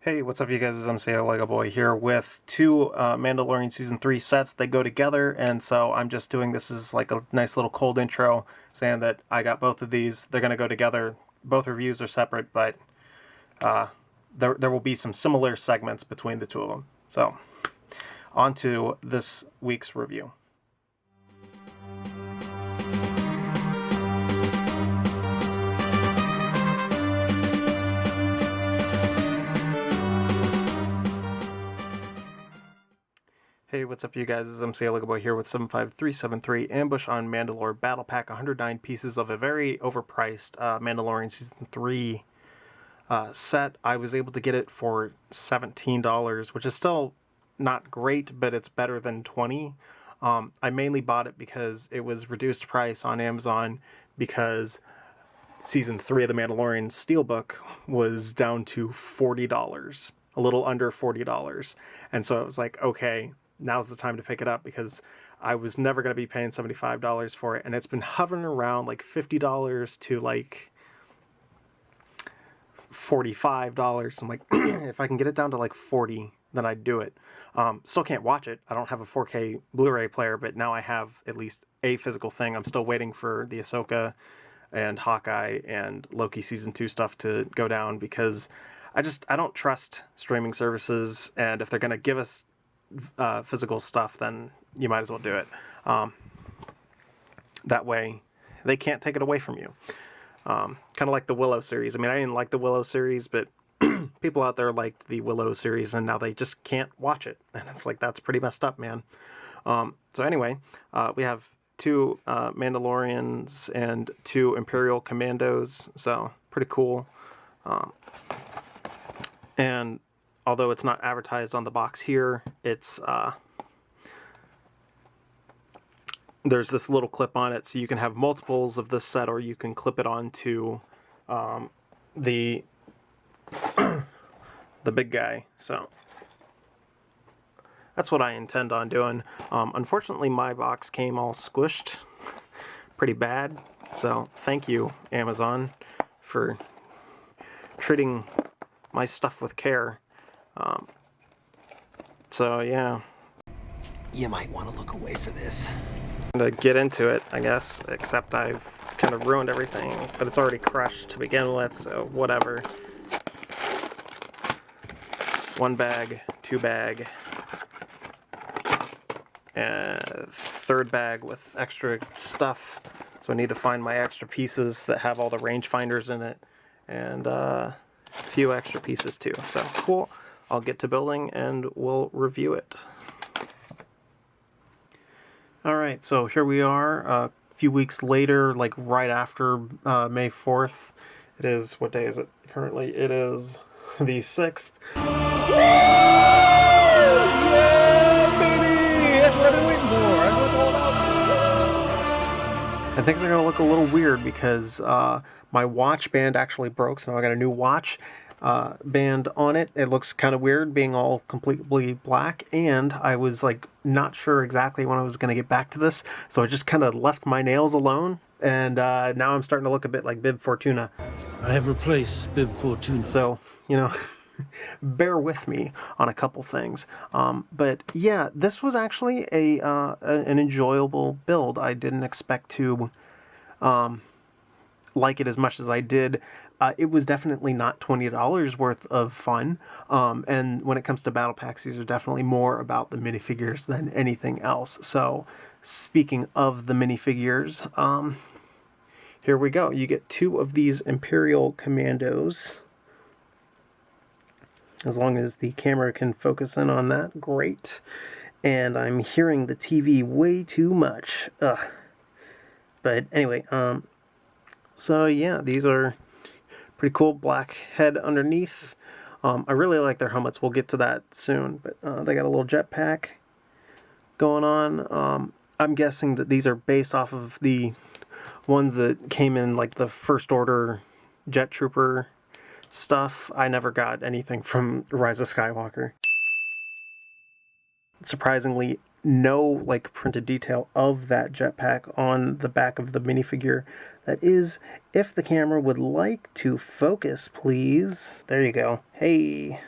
Hey, what's up you guys? It's MCLegoboy here with two Mandalorian Season 3 sets. They go together, and so I'm just doing this as like a nice little cold intro saying that I got both of these. They're going to go together. Both reviews are separate, but there will be some similar segments between the two of them. So, on to this week's review. Hey, what's up you guys? It's MCLegoboy here with 75373 Ambush on Mandalore Battle Pack, 109 pieces of a very overpriced Mandalorian Season 3 set. I was able to get it for $17, which is still not great, but it's better than $20. I mainly bought it because it was reduced price on Amazon because Season 3 of the Mandalorian Steelbook was down to $40, a little under $40. And so it was like, okay, now's the time to pick it up because I was never going to be paying $75 for it. And it's been hovering around like $50 to like $45. I'm like, if I can get it down to like 40, then I'd do it. Still can't watch it. I don't have a 4K Blu-ray player, but now I have at least a physical thing. I'm still waiting for the Ahsoka and Hawkeye and Loki Season 2 stuff to go down because I don't trust streaming services, and if they're going to give us physical stuff, then you might as well do it. That way they can't take it away from you. Kind of like the Willow series. I mean, I didn't like the Willow series, but people out there liked the Willow series, and now they just can't watch it. And it's like, that's pretty messed up, man. So anyway, we have two Mandalorians and two Imperial Commandos, so pretty cool. And although it's not advertised on the box here, it's there's this little clip on it, so you can have multiples of this set, or you can clip it onto the the big guy. So that's what I intend on doing. Unfortunately, my box came all squished pretty bad, so thank you, Amazon, for treating my stuff with care. So yeah, you might want to look away for this. To get into it, I guess, except I've kind of ruined everything, but it's already crushed to begin with, so whatever. One bag, two bag, and third bag with extra stuff, so I need to find my extra pieces that have all the rangefinders in it, and a few extra pieces too. So cool. I'll get to building and we'll review it. Alright, so here we are a few weeks later, like right after May 4th. It is, what day is it currently? It is the 6th. Yeah, baby! That's what I've been waiting for. That's what it's all about. And things are going to look a little weird because my watch band actually broke, so now I got a new watch band on it. It looks kind of weird being all completely black, and I was like not sure exactly when I was going to get back to this, so I just kind of left my nails alone, and now I'm starting to look a bit like Bib Fortuna. I have replaced Bib Fortuna. So, you know, bear with me on a couple things. But yeah, this was actually an enjoyable build. I didn't expect to like it as much as I did. It was definitely not $20 worth of fun, and when it comes to battle packs, these are definitely more about the minifigures than anything else. So, speaking of the minifigures, here we go. You get two of these Imperial Commandos. As long as the camera can focus in on that, great. And I'm hearing the TV way too much. Ugh. But anyway, so yeah, these are pretty cool. Black head underneath. I really like their helmets. We'll get to that soon. But they got a little jetpack going on. I'm guessing that these are based off of the ones that came in like the First Order Jet Trooper stuff. I never got anything from Rise of Skywalker. Surprisingly, no like printed detail of that jetpack on the back of the minifigure. That is, if the camera would like to focus, please. There you go. Hey,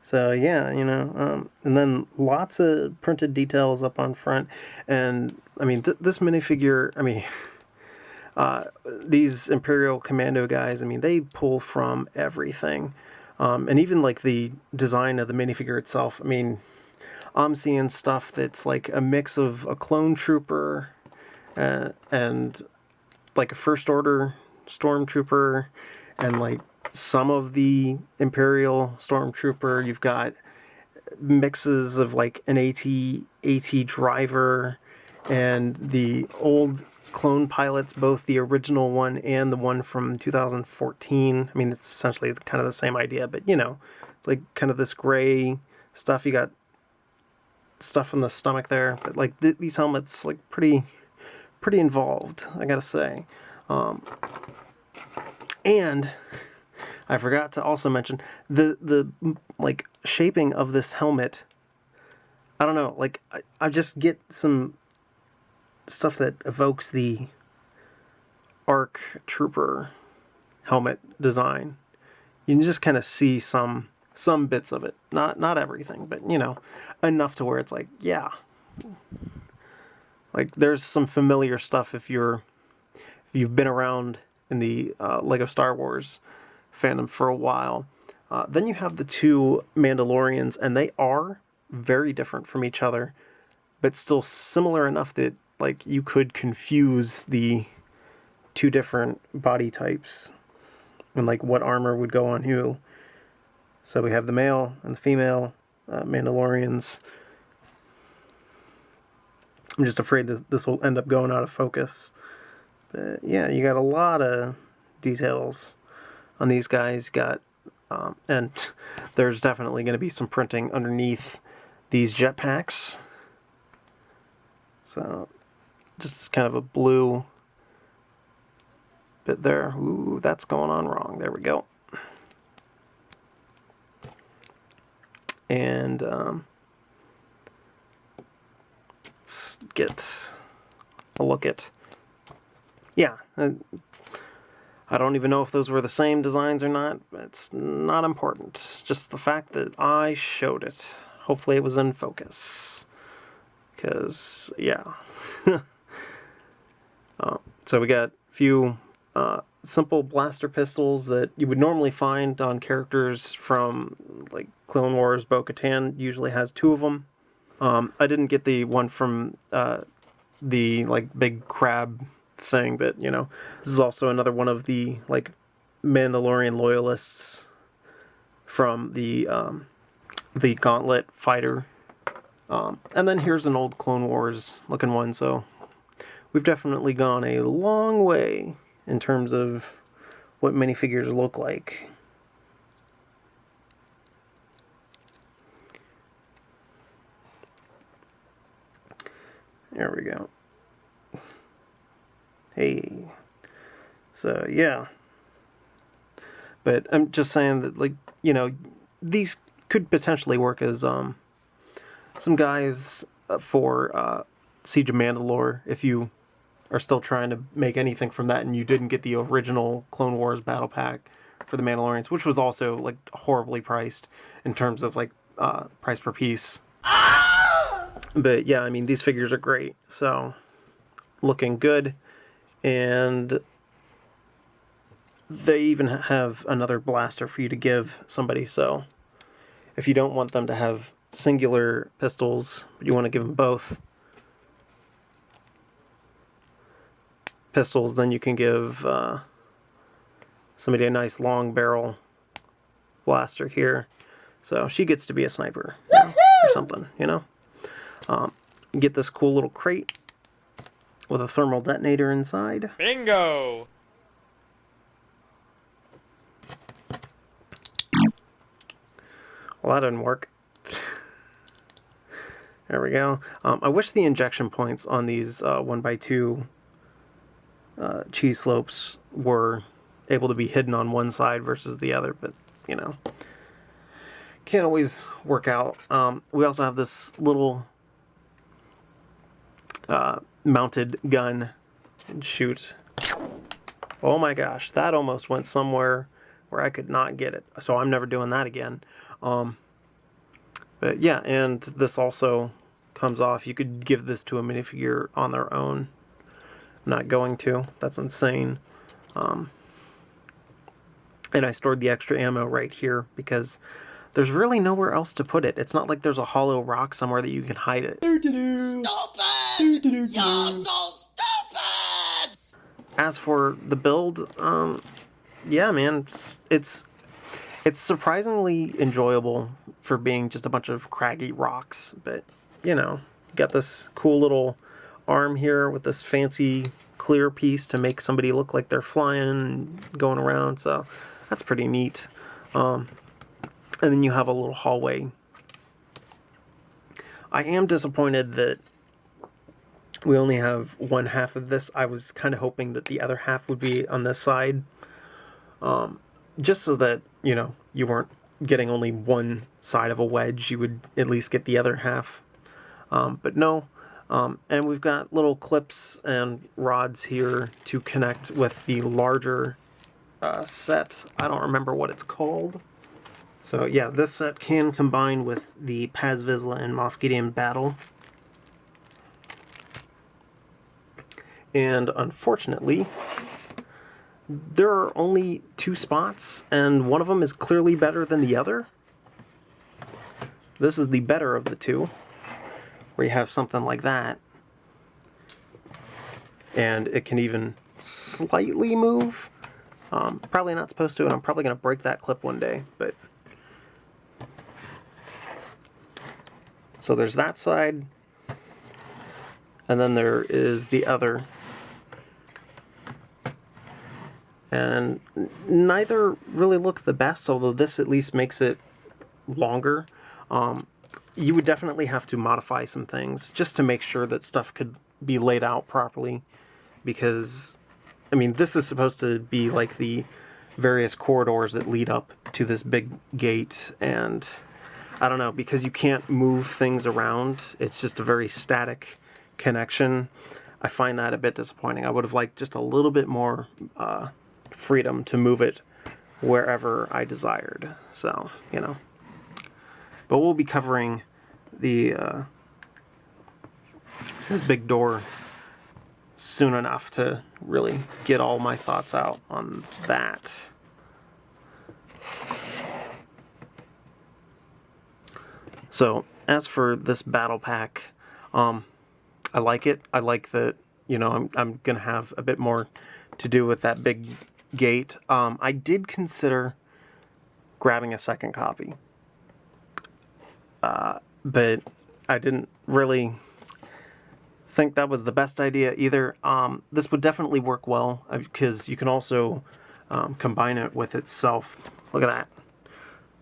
So yeah, and then lots of printed details up on front, and I mean this minifigure. I mean, these Imperial Commando guys. I mean, they pull from everything, and even like the design of the minifigure itself. I mean, I'm seeing stuff that's like a mix of a clone trooper and like a First Order stormtrooper, and like some of the Imperial stormtrooper. You've got mixes of like an AT driver and the old clone pilots, both the original one and the one from 2014. I mean, it's essentially kind of the same idea, but it's like kind of this gray stuff. You got stuff in the stomach there, but like these helmets, like pretty involved, I gotta say. And I forgot to also mention the like shaping of this helmet. I don't know, like I just get some stuff that evokes the ARC Trooper helmet design. You can just kind of see some bits of it, not everything, but enough to where it's like, yeah, like there's some familiar stuff if you've been around in the Lego Star Wars fandom for a while. Then you have the two Mandalorians, and they are very different from each other, but still similar enough that like you could confuse the two different body types and like what armor would go on who. So we have the male and the female Mandalorians. I'm just afraid that this will end up going out of focus. But yeah, you got a lot of details on these guys. And there's definitely going to be some printing underneath these jetpacks. So just kind of a blue bit there. Ooh, that's going on wrong. There we go. And let's get a look at. Yeah, I don't even know if those were the same designs or not. It's not important. It's just the fact that I showed it. Hopefully it was in focus. Because, yeah. So we got a few simple blaster pistols that you would normally find on characters from like Clone Wars. Bo-Katan usually has two of them. I didn't get the one from the like big crab thing, but this is also another one of the like Mandalorian loyalists from the Gauntlet fighter. And then here's an old Clone Wars looking one, so we've definitely gone a long way in terms of what minifigures look like. There we go. Hey. So, yeah. But I'm just saying that, like, these could potentially work as some guys for Siege of Mandalore, if you are still trying to make anything from that and you didn't get the original Clone Wars battle pack for the Mandalorians, which was also like horribly priced in terms of like price per piece. But yeah, I mean, these figures are great, so looking good. And they even have another blaster for you to give somebody, so if you don't want them to have singular pistols, but you want to give them both pistols, then you can give somebody a nice long barrel blaster here. So she gets to be a sniper or something, You get this cool little crate with a thermal detonator inside. Bingo! Well, that didn't work. There we go. I wish the injection points on these 1x2 cheese slopes were able to be hidden on one side versus the other, but can't always work out. We also have this little mounted gun and shoot. Oh my gosh, that almost went somewhere where I could not get it, so I'm never doing that again. But yeah, and this also comes off. You could give this to a minifigure on their own. I'm not going to. That's insane. And I stored the extra ammo right here because there's really nowhere else to put it. It's not like there's a hollow rock somewhere that you can hide it. Stupid! You're so stupid! As for the build, yeah, man, it's surprisingly enjoyable for being just a bunch of craggy rocks. But you know, got this cool little arm here with this fancy clear piece to make somebody look like they're flying and going around. So that's pretty neat. And then you have a little hallway. I am disappointed that we only have one half of this. I was kind of hoping that the other half would be on this side. Just so that, you know, you weren't getting only one side of a wedge. You would at least get the other half. But no. And we've got little clips and rods here to connect with the larger set. I don't remember what it's called. So yeah, this set can combine with the Paz Vizsla and Moff Gideon battle. And unfortunately, there are only 2 spots, and one of them is clearly better than the other. This is the better of the 2, where you have something like that. And it can even slightly move. Probably not supposed to, and I'm probably going to break that clip one day, but... So there's that side, and then there is the other. And neither really look the best, although this at least makes it longer. You would definitely have to modify some things just to make sure that stuff could be laid out properly, because, I mean, this is supposed to be like the various corridors that lead up to this big gate, and I don't know, because you can't move things around. It's just a very static connection. I find that a bit disappointing. I would have liked just a little bit more freedom to move it wherever I desired. So, you know. But we'll be covering the this big door soon enough to really get all my thoughts out on that. So, as for this battle pack, I like it. I like that, you know, I'm going to have a bit more to do with that big gate. I did consider grabbing a second copy, but I didn't really think that was the best idea either. This would definitely work well, because you can also combine it with itself. Look at that.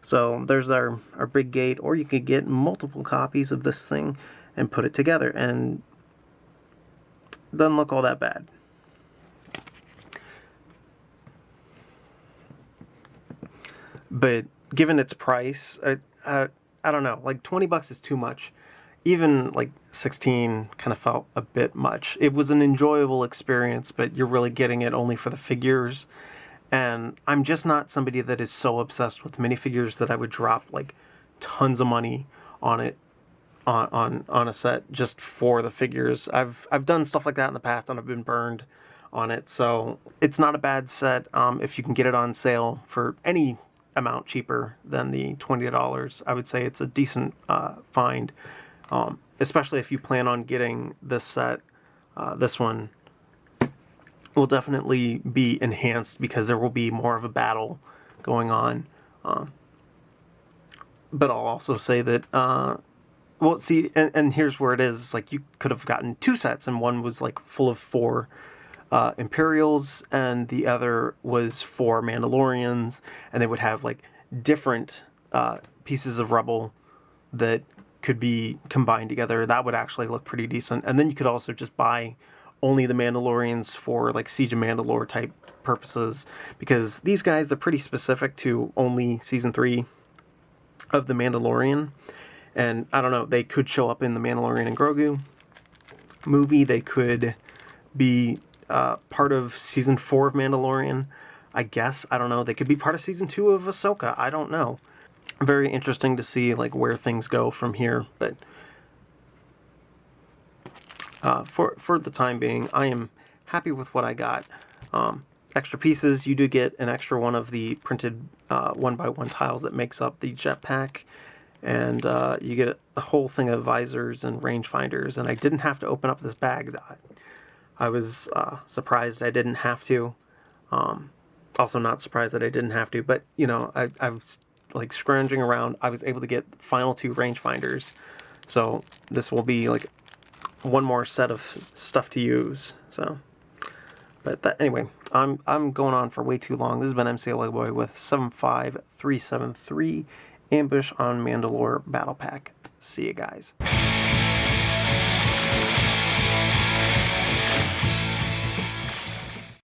So there's our big gate, or you could get multiple copies of this thing and put it together, and it doesn't look all that bad. But given its price, I don't know, like $20 is too much. Even like 16 kind of felt a bit much. It was an enjoyable experience, but you're really getting it only for the figures. And I'm just not somebody that is so obsessed with minifigures that I would drop like tons of money on it, on a set just for the figures. I've done stuff like that in the past, and I've been burned on it. So it's not a bad set if you can get it on sale for any amount cheaper than the $20. I would say it's a decent find, especially if you plan on getting this set. This one will definitely be enhanced because there will be more of a battle going on. But I'll also say that, well, see, and here's where it is. Like, you could have gotten 2 sets, and one was like full of 4 Imperials, and the other was 4 Mandalorians, and they would have like different pieces of Rubble that could be combined together. That would actually look pretty decent. And then you could also just buy only the Mandalorians for like Siege of Mandalore type purposes, because these guys, they're pretty specific to only season 3 of the Mandalorian. And I don't know, they could show up in the Mandalorian and Grogu movie. They could be part of season 4 of Mandalorian, I guess. I don't know. They could be part of season 2 of Ahsoka. I don't know. very interesting to see like where things go from here. But for the time being, I am happy with what I got. Extra pieces, you do get an extra one of the printed 1x1 tiles that makes up the jetpack, and you get a whole thing of visors and rangefinders. And I didn't have to open up this bag. I was surprised I didn't have to. Also not surprised that I didn't have to, but you know, I was like scrounging around. I was able to get the final 2 rangefinders, so this will be like one more set of stuff to use. So, but anyway, I'm going on for way too long. This has been MCLegoboy with 75373 Ambush on Mandalore Battle Pack. See you guys.